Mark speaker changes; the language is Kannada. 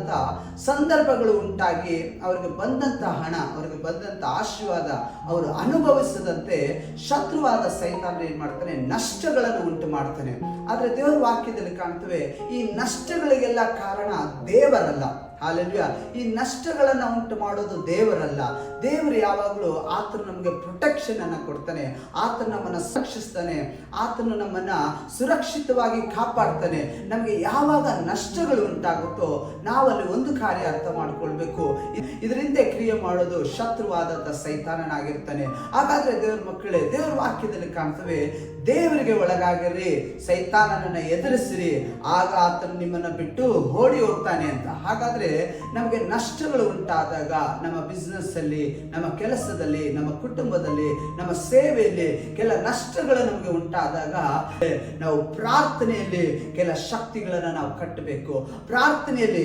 Speaker 1: ರೀತಿಯಾದಂಥ ಸಂದರ್ಭಗಳು ಉಂಟಾಗಿ ಅವರಿಗೆ ಬಂದಂಥ ಹಣ, ಅವರಿಗೆ ಬಂದಂಥ ಆಶೀರ್ವಾದ ಅವರು ಅನುಭವಿಸದಂತೆ ಶತ್ರುವಾದ ಸೈತಾನ ಏನ್ ಮಾಡ್ತಾನೆ, ನಷ್ಟಗಳನ್ನು ಉಂಟು ಮಾಡ್ತಾನೆ. ಆದ್ರೆ ದೇವರ ವಾಕ್ಯದಲ್ಲಿ ಕಾಣ್ತವೆ, ಈ ನಷ್ಟಗಳಿಗೆಲ್ಲ ಕಾರಣ ದೇವರಲ್ಲ. ಹಾಲೆಲೂಯಾ. ಈ ನಷ್ಟಗಳನ್ನ ಉಂಟು ಮಾಡೋದು ದೇವರಲ್ಲ. ದೇವರು ಯಾವಾಗಲೂ ಆತನು ನಮಗೆ ಪ್ರೊಟೆಕ್ಷನ್ ಅನ್ನ ಕೊಡ್ತಾನೆ, ಆತನು ನಮ್ಮನ್ನ ರಕ್ಷಿಸ್ತಾನೆ, ಆತನು ನಮ್ಮನ್ನ ಸುರಕ್ಷಿತವಾಗಿ ಕಾಪಾಡ್ತಾನೆ. ನಮಗೆ ಯಾವಾಗ ನಷ್ಟಗಳು ಉಂಟಾಗುತ್ತೋ ನಾವಲ್ಲಿ ಒಂದು ಕಾರ್ಯ ಅರ್ಥ ಮಾಡ್ಕೊಳ್ಬೇಕು, ಇದರಿಂದ ಕ್ರಿಯೆ ಮಾಡೋದು ಶತ್ರುವಾದಂಥ ಸೈತಾನನಾಗಿರ್ತಾನೆ. ಹಾಗಾದ್ರೆ ದೇವ್ರ ಮಕ್ಕಳೇ, ದೇವರ ವಾಕ್ಯದಲ್ಲಿ ಕಾಣ್ತವೆ, ದೇವರಿಗೆ ಒಳಗಾಗಿರಿ, ಸೈತಾನನನ್ನ ಎದುರಿಸಿರಿ, ಆಗ ಆತನು ನಿಮ್ಮನ್ನ ಬಿಟ್ಟು ಓಡಿ ಹೋಗ್ತಾನೆ ಅಂತ. ಹಾಗಾದ್ರೆ ನಮಗೆ ನಷ್ಟಗಳು ಉಂಟಾದಾಗ ನಮ್ಮ ಬಿಸ್ನೆಸ್ ಅಲ್ಲಿ, ನಮ್ಮ ಕೆಲಸದಲ್ಲಿ, ನಮ್ಮ ಕುಟುಂಬದಲ್ಲಿ, ನಮ್ಮ ಸೇವೆಯಲ್ಲಿ ಕೆಲ ನಷ್ಟಗಳು ನಮಗೆ ಉಂಟಾದಾಗ ನಾವು ಪ್ರಾರ್ಥನೆಯಲ್ಲಿ ಕೆಲ ಶಕ್ತಿಗಳನ್ನ ನಾವು ಕಟ್ಟಬೇಕು. ಪ್ರಾರ್ಥನೆಯಲ್ಲಿ